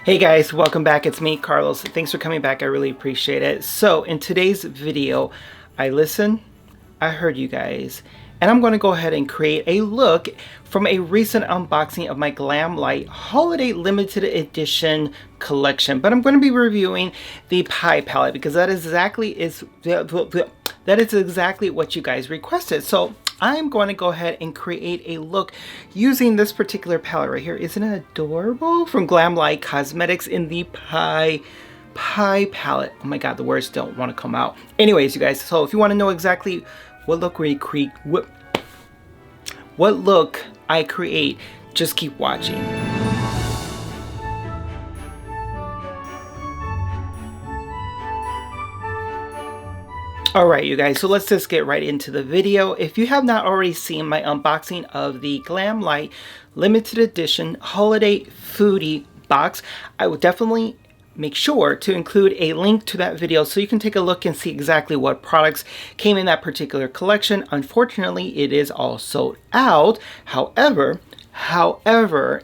Hey guys, welcome back. It's me, Carlos. Thanks for coming back. I really appreciate it. So in today's video, I listened, I heard you guys, and I'm going to go ahead and create a look from a recent unboxing of my Glamlite Holiday Limited Edition collection. But I'm going to be reviewing the Pie Palette because that is exactly what you guys requested. So I'm going to go ahead and create a look using this particular palette right here. Isn't it adorable? From Glamlite Cosmetics in the Pie Palette. Oh my god, the words don't want to come out. Anyways, you guys, so if you want to know exactly what look I create, just keep watching. Alright you guys, so let's just get right into the video. If you have not already seen my unboxing of the Glamlite Limited Edition Holiday Foodie Box, I will definitely make sure to include a link to that video so you can take a look and see exactly what products came in that particular collection. Unfortunately, it is all sold out. However,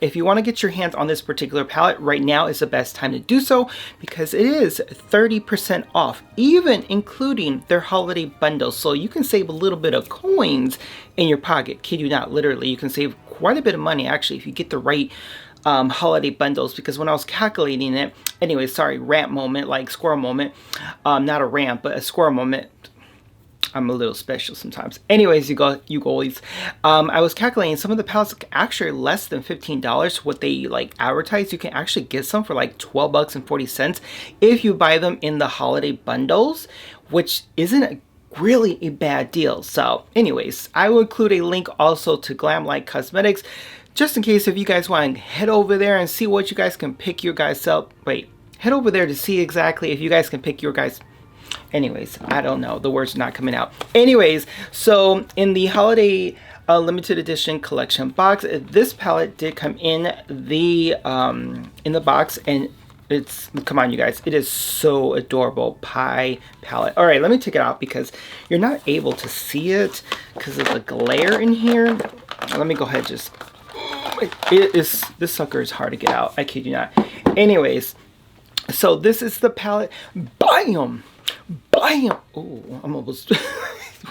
if you want to get your hands on this particular palette, right now is the best time to do so because it is 30% off, even including their holiday bundles. So you can save a little bit of coins in your pocket. Kid you not, literally, you can save quite a bit of money actually if you get the right holiday bundles, because when I was calculating it, anyway, sorry, rant moment, like squirrel moment, not a rant, but a squirrel moment. I'm a little special sometimes. Anyways, you goalies. I was calculating some of the palettes actually less than $15. What they like advertise, you can actually get some for like 12 bucks and 40 cents if you buy them in the holiday bundles, which isn't really a bad deal. So anyways, I will include a link also to Glamlite Cosmetics, just in case if you guys want to head over there and see what you guys can pick your guys up. Wait, head over there to see exactly if you guys can pick your guys. Anyways, I don't know. The words are not coming out. Anyways, so in the holiday limited edition collection box, this palette did come in the box, and it's, come on you guys, it is so adorable. Pie palette. All right, let me take it out because you're not able to see it because of the glare in here. Let me go ahead, just this sucker is hard to get out. I kid you not. Anyways, so this is the palette. Bam! Bam! Oh, I'm almost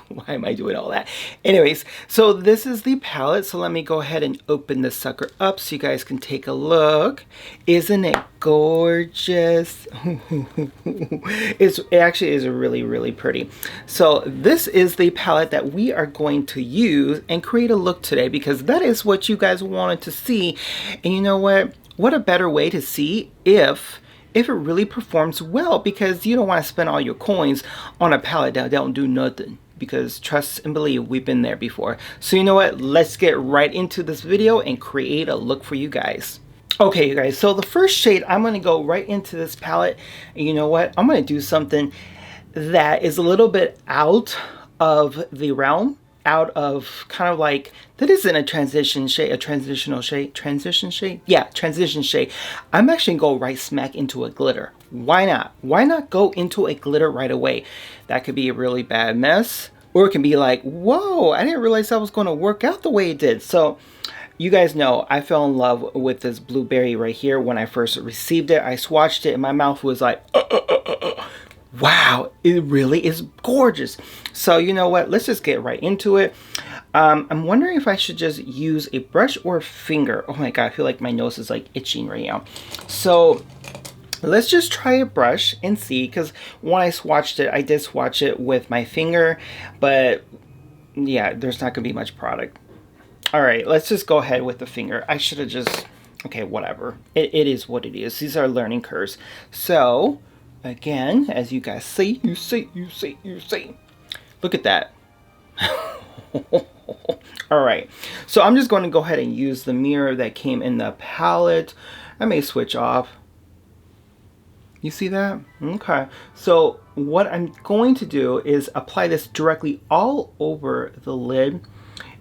why am I doing all that? Anyways, so this is the palette. So let me go ahead and open this sucker up so you guys can take a look. Isn't it gorgeous? It actually is really pretty. So this is the palette that we are going to use and create a look today, because that is what you guys wanted to see. And you know what a better way to see if it really performs well, because you don't want to spend all your coins on a palette that don't do nothing, because trust and believe, we've been there before. So you know what, let's get right into this video and create a look for you guys. Okay you guys, so the first shade, I'm going to go right into this palette, and you know what, I'm going to do something that is a little bit out of the realm, out of kind of like, that isn't a transition shade, a transition shade. I'm actually going to go right smack into a glitter. Why not go into a glitter right away? That could be a really bad mess, or it can be like, whoa, I didn't realize that was going to work out the way it did. So you guys know I fell in love with this blueberry right here when I first received it. I swatched it and my mouth was like, wow, it really is gorgeous. So you know what, let's just get right into it. I'm wondering if I should just use a brush or a finger. Oh my god, I feel like my nose is like itching right now. So let's just try a brush and see, because when I swatched it, I did swatch it with my finger, but yeah, there's not gonna be much product. All right, let's just go ahead with the finger. I should have just, okay, whatever. It is what it is. These are learning curves. So again, as you guys see, you see. Look at that. All right, so I'm just going to go ahead and use the mirror that came in the palette. I may switch off. You see that? Okay, so what I'm going to do is apply this directly all over the lid,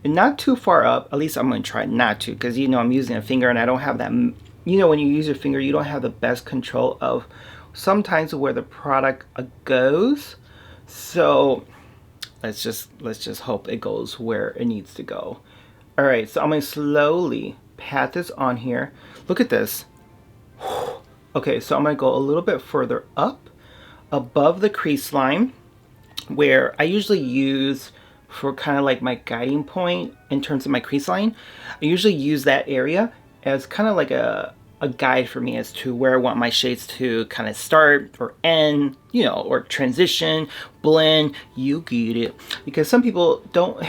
and not too far up. At least I'm going to try not to, because you know I'm using a finger and I don't have that, you know, when you use your finger, you don't have the best control of sometimes where the product goes. So let's just hope it goes where it needs to go. All right, so I'm going to slowly pat this on here. Look at this. Okay, so I'm going to go a little bit further up above the crease line, where I usually use for kind of like my guiding point in terms of my crease line. I usually use that area as kind of like a guide for me as to where I want my shades to kind of start or end, you know, or transition, blend, you get it. Because some people don't,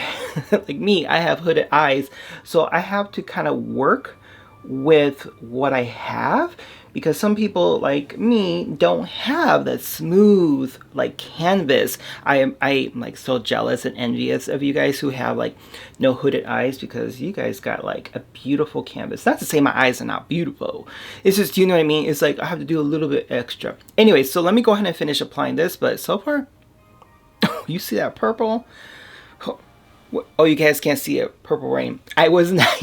like me, I have hooded eyes, so I have to kind of work with what I have, because some people like me don't have that smooth like canvas. I'm like so jealous and envious of you guys who have like no hooded eyes, because you guys got like a beautiful canvas. Not to say my eyes are not beautiful, it's just, you know what I mean, it's like I have to do a little bit extra. Anyway, so let me go ahead and finish applying this. But so far, you see that purple? Oh, you guys can't see it, purple rain. I was not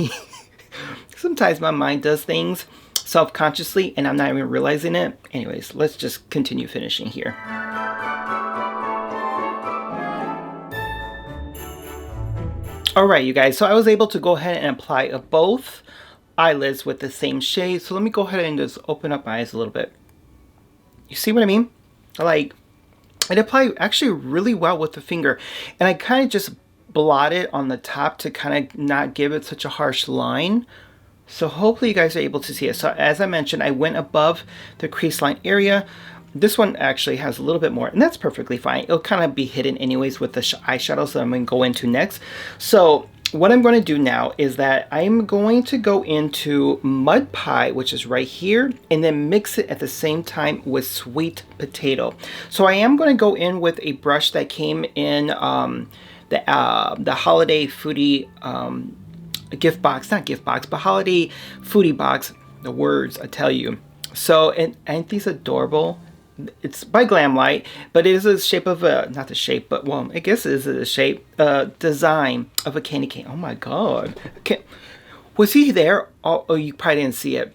sometimes my mind does things self-consciously and I'm not even realizing it. Anyways, let's just continue finishing here. Alright, you guys, so I was able to go ahead and apply both eyelids with the same shade. So let me go ahead and just open up my eyes a little bit. You see what I mean? Like, it applied actually really well with the finger, and I kind of just blot it on the top to kind of not give it such a harsh line. So hopefully you guys are able to see it. So as I mentioned, I went above the crease line area. This one actually has a little bit more, and that's perfectly fine. It'll kind of be hidden anyways with the eyeshadows that I'm going to go into next. So what I'm going to do now is that I'm going to go into Mud Pie, which is right here, and then mix it at the same time with Sweet Potato. So I am going to go in with a brush that came in the holiday foodie gift box, not gift box, but holiday foodie box. The words, I tell you. So, and ain't these adorable? It's by Glamlite, but it is a shape of a, not the shape, but well, I guess it is a shape, design of a candy cane. Oh my god. Okay. Was he there? Oh, you probably didn't see it.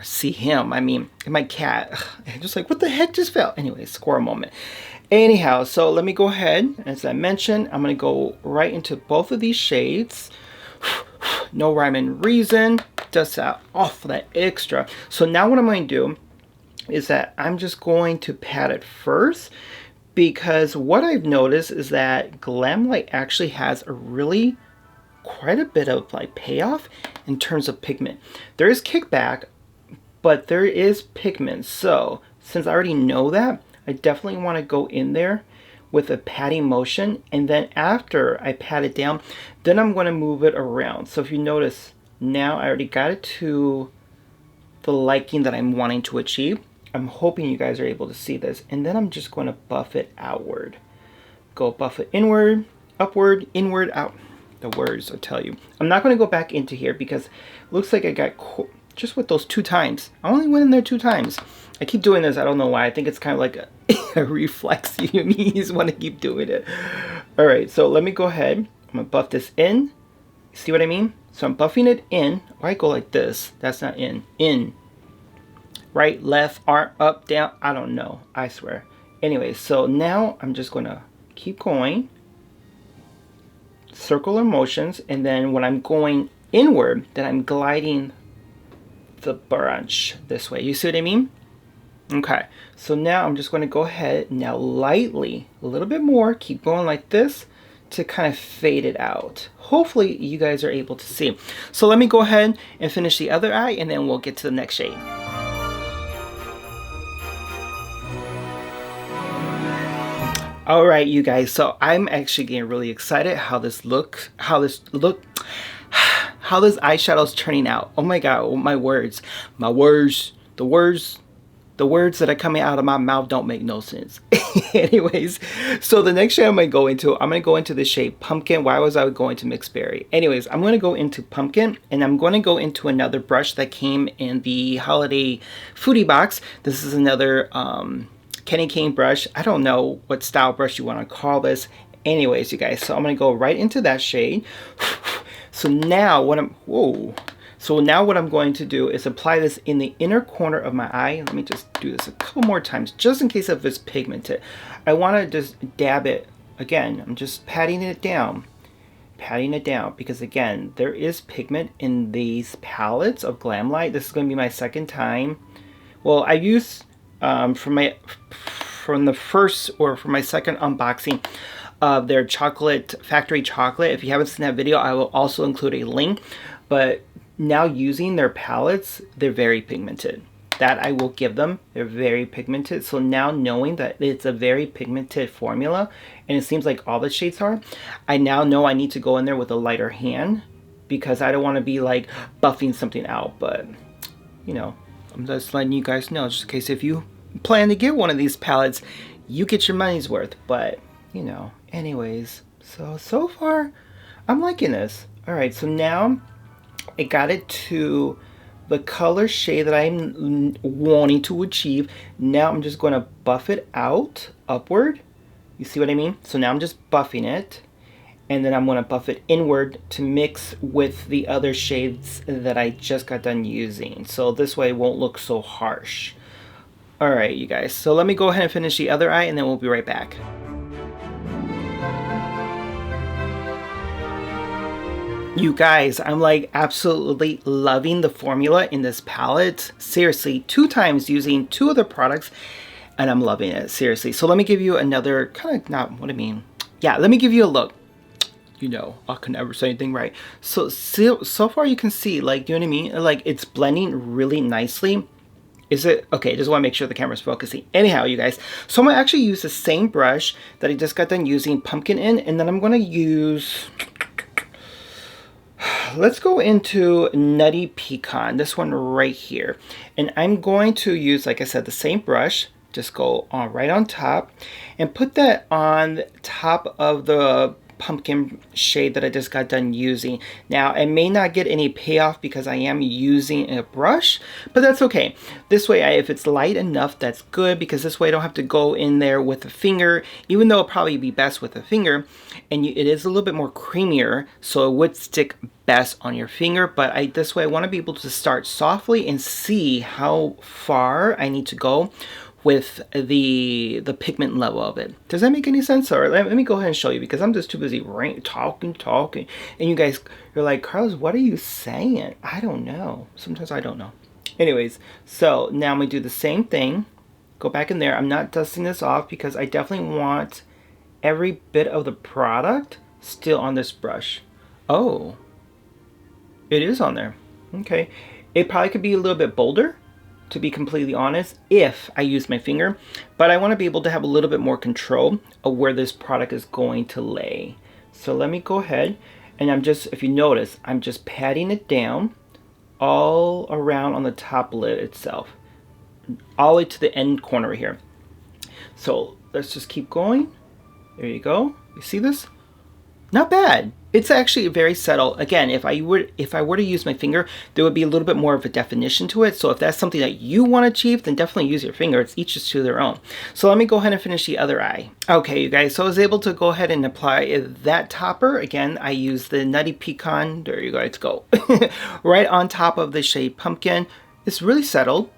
See him, I mean, my cat. Just like, what the heck just fell? Anyway, squirrel moment. Anyhow, so let me go ahead. As I mentioned, I'm going to go right into both of these shades. No rhyme and reason, just off that extra. So now what I'm going to do is that I'm just going to pat it first, because what I've noticed is that Glamlite actually has a really quite a bit of like payoff in terms of pigment. There is kickback, but there is pigment. So since I already know that, I definitely want to go in there with a patting motion, and then after I pat it down, then I'm going to move it around. So if you notice, now I already got it to the liking that I'm wanting to achieve. I'm hoping you guys are able to see this, and then I'm just going to buff it outward. Go buff it inward, upward, inward, out. The words, I'll tell you. I'm not going to go back into here because it looks like I got just with those 2 times. I only went in there 2 times. I keep doing this. I don't know why. I think it's kind of like a reflex. You just want to keep doing it. All right, so let me go ahead. I'm going to buff this in. See what I mean? So I'm buffing it in. Why go like this? That's not in. In. Right, left, arm, up, down. I don't know. I swear. Anyway, so now I'm just going to keep going. Circular motions. And then when I'm going inward, then I'm gliding the brush this way. You see what I mean? Okay, so now I'm just going to go ahead now lightly, a little bit more, keep going like this to kind of fade it out. Hopefully you guys are able to see. So let me go ahead and finish the other eye, and then we'll get to the next shade. All right, you guys, so I'm actually getting really excited how this eyeshadow's turning out. Oh my god, my words, the words that are coming out of my mouth don't make no sense. Anyways, so the next shade I'm going to go into the shade Pumpkin. Why was I going to Mixed Berry? Anyways, I'm going to go into Pumpkin, and I'm going to go into another brush that came in the holiday foodie box. This is another candy cane brush. I don't know what style brush you want to call this. Anyways, you guys, so I'm going to go right into that shade. So now what I'm going to do is apply this in the inner corner of my eye. Let me just do this a couple more times, just in case if it's pigmented. I want to just dab it. Again, I'm just patting it down, because again, there is pigment in these palettes of Glamlite. This is going to be my second time Well, I used from my second unboxing of their chocolate factory chocolate. If you haven't seen that video, I will also include a link. But now using their palettes, they're very pigmented. That I will give them. They're very pigmented. So now knowing that it's a very pigmented formula, and it seems like all the shades are, I now know I need to go in there with a lighter hand, because I don't want to be like buffing something out. But you know, I'm just letting you guys know, just in case if you plan to get one of these palettes, you get your money's worth. But you know, anyways, so far I'm liking this. All right, so now I got it to the color shade that I'm wanting to achieve. Now I'm just going to buff it out upward. You see what I mean? So now I'm just buffing it, and then I'm going to buff it inward to mix with the other shades that I just got done using. So this way it won't look so harsh. All right, you guys. So let me go ahead and finish the other eye, and then we'll be right back. You guys, I'm like absolutely loving the formula in this palette. Seriously, 2 times using 2 other products, and I'm loving it, seriously. So let me give you another kind of, not what I mean. Yeah, let me give you a look. You know, I can never say anything right. So far you can see, like, do you know what I mean? Like, it's blending really nicely. Is it? Okay, just want to make sure the camera's focusing. Anyhow, you guys, so I'm going to actually use the same brush that I just got done using pumpkin in, and then I'm going to use... Let's go into Nutty Pecan, this one right here. And I'm going to use, like I said, the same brush. Just go on right on top and put that on top of the pumpkin shade that I just got done using. Now, I may not get any payoff because I am using a brush, but that's okay. This way, if it's light enough, that's good, because this way I don't have to go in there with a finger, even though it'll probably be best with a finger. And it is a little bit more creamier, so it would stick best on your finger. But this way I want to be able to start softly and see how far I need to go with the pigment level of it. Does that make any sense? Or let me go ahead and show you, because I'm just too busy talking, and you guys, you're like, Carlos, what are you saying? I don't know. Sometimes I don't know. Anyways, so now I'm gonna do the same thing. Go back in there. I'm not dusting this off because I definitely want every bit of the product still on this brush. Oh, it is on there. Okay, it probably could be a little bit bolder, to be completely honest, if I use my finger, but I want to be able to have a little bit more control of where this product is going to lay. So let me go ahead, and I'm just, if you notice, I'm just patting it down all around on the top lid itself, all the way to the end corner here. So let's just keep going. There you go. You see this? Not bad. It's actually very subtle. Again, if I were to use my finger, there would be a little bit more of a definition to it. So if that's something that you want to achieve, then definitely use your finger. It's each to their own. So let me go ahead and finish the other eye. Okay, you guys, so I was able to go ahead and apply that topper. Again, I use the Nutty Pecan. There you guys go. Right on top of the shade Pumpkin. It's really settled.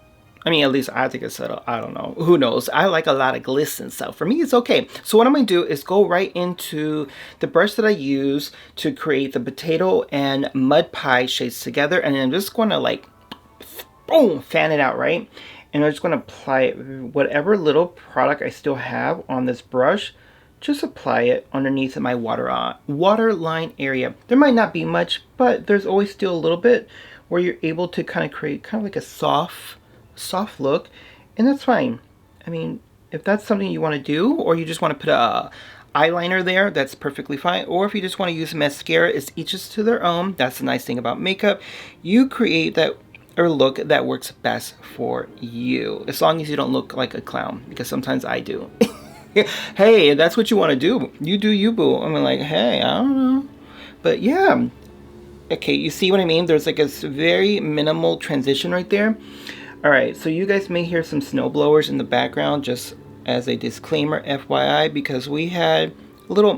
I mean, at least I think it's settled. I don't know. Who knows? I like a lot of glisten, so for me, it's okay. So what I'm going to do is go right into the brush that I use to create the potato and mud pie shades together. And I'm just going to like, boom, fan it out, right? And I'm just going to apply whatever little product I still have on this brush. Just apply it underneath my waterline area. There might not be much, but there's always still a little bit where you're able to kind of create kind of like a soft look, and that's fine. I mean, if that's something you want to do, or you just want to put a eyeliner there, that's perfectly fine. Or if you just want to use mascara, it's each to their own. That's the nice thing about makeup. You create that or look that works best for you, as long as you don't look like a clown, because sometimes I do. Hey, that's what you want to do. You do you, boo. I'm like, hey, I don't know, but yeah. Okay, you see what I mean? There's like a very minimal transition right there. Alright, so you guys may hear some snow blowers in the background, just as a disclaimer, FYI, because we had a little,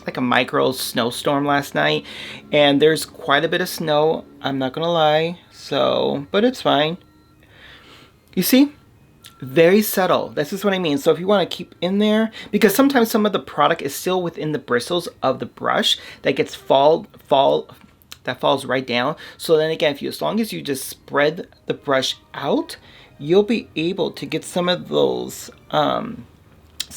like a micro snowstorm last night, and there's quite a bit of snow, I'm not gonna lie, so, but it's fine. You see? Very subtle. This is what I mean. So if you want to keep in there, because sometimes some of the product is still within the bristles of the brush that gets that falls right down. So then again, as long as you just spread the brush out, you'll be able to get some of those, some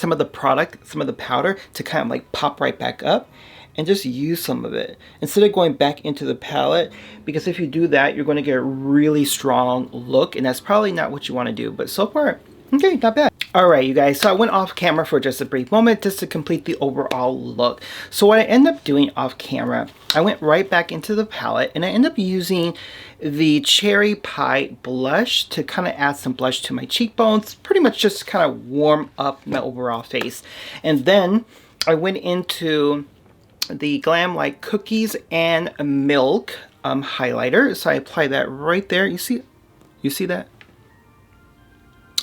of the product, some of the powder to kind of like pop right back up, and just use some of it instead of going back into the palette, because if you do that, you're going to get a really strong look, and that's probably not what you want to do. But so far, okay, not bad. Alright, you guys, so I went off camera for just a brief moment just to complete the overall look. So what I ended up doing off camera, I went right back into the palette and I ended up using the Cherry Pie blush to kind of add some blush to my cheekbones, pretty much just kind of warm up my overall face. And then I went into the Glamlite Cookies and Milk highlighter. So I applied that right there. You see that?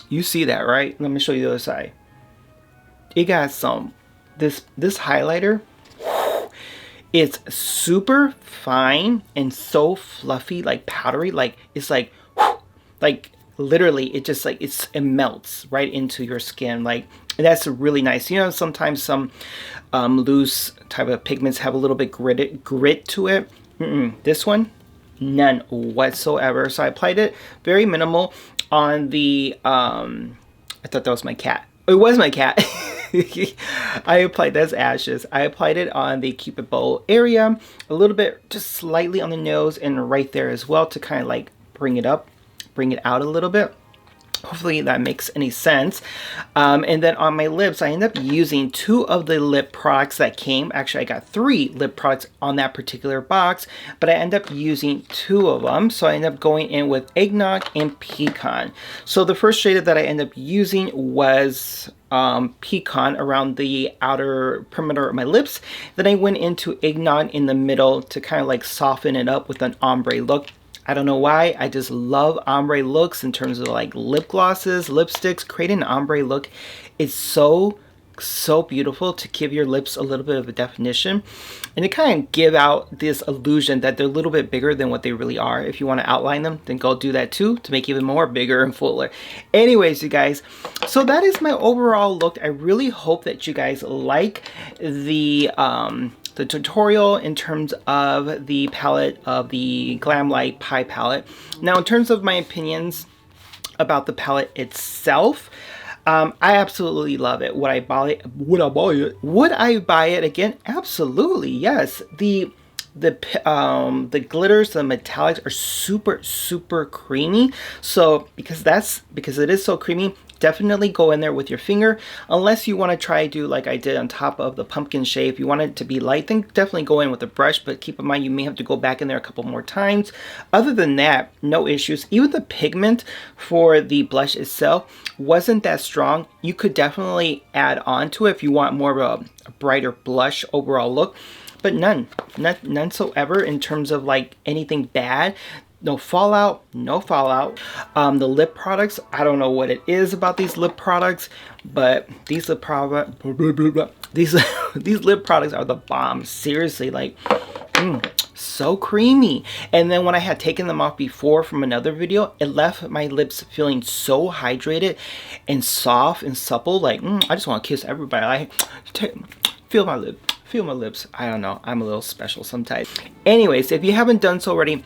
You see that, right? Let me show you the other side. It got some, this highlighter, it's super fine and so fluffy, like powdery, like it's like literally it just like it melts right into your skin. Like, and that's really nice. You know, sometimes some loose type of pigments have a little bit grit to it. This one, none whatsoever. So I applied it very minimal on the I thought that was my cat. It was my cat. I applied, that's Ashes. I applied it on the Cupid bow area, a little bit, just slightly on the nose and right there as well, to kind of like bring it up, bring it out a little bit. Hopefully that makes any sense. And then on my lips, I ended up using 2 of the lip products that came. Actually, I got 3 lip products on that particular box, but I ended up using 2 of them. So I ended up going in with Eggnog and Pecan. So the first shade that I ended up using was Pecan around the outer perimeter of my lips. Then I went into Eggnog in the middle to kind of like soften it up with an ombre look. I don't know why, I just love ombre looks in terms of like lip glosses, lipsticks. Creating an ombre look is so beautiful to give your lips a little bit of a definition and to kind of give out this illusion that they're a little bit bigger than what they really are. If you want to outline them, then go do that too to make even more bigger and fuller. Anyways, you guys, so that is my overall look. I really hope that you guys like the tutorial in terms of the palette of the Glamlite Pie Palette. Now, in terms of my opinions about the palette itself, I absolutely love it. Would I buy it? Would I buy it? Would I buy it again? Absolutely, yes. The glitters, the metallics are super creamy. So because it is so creamy, definitely go in there with your finger. Unless you want to try to do like I did on top of the pumpkin shade. If you want it to be light, then definitely go in with a brush, but keep in mind you may have to go back in there a couple more times. Other than that, no issues. Even the pigment for the blush itself wasn't that strong. You could definitely add on to it if you want more of a brighter blush overall look, but none so in terms of like anything bad. No fallout, no fallout. The lip products, I don't know what it is about these lip products, but these lip these lip products are the bomb. Seriously, like so creamy. And then when I had taken them off before from another video, it left my lips feeling so hydrated and soft and supple. Like I just want to kiss everybody. Feel my lips. I don't know, I'm a little special sometimes. Anyways, if you haven't done so already,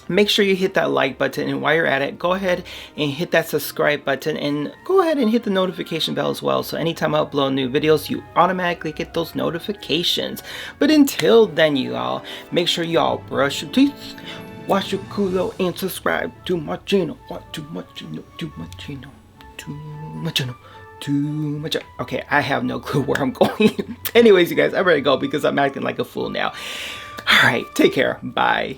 make sure you hit that like button, and while you're at it, go ahead and hit that subscribe button, and go ahead and hit the notification bell as well, so anytime I upload new videos, you automatically get those notifications. But until then, you all, make sure you all brush your teeth, wash your culo, and subscribe to my channel. Okay, I have no clue where I'm going. Anyways, you guys, I better go because I'm acting like a fool now. All right, take care. Bye.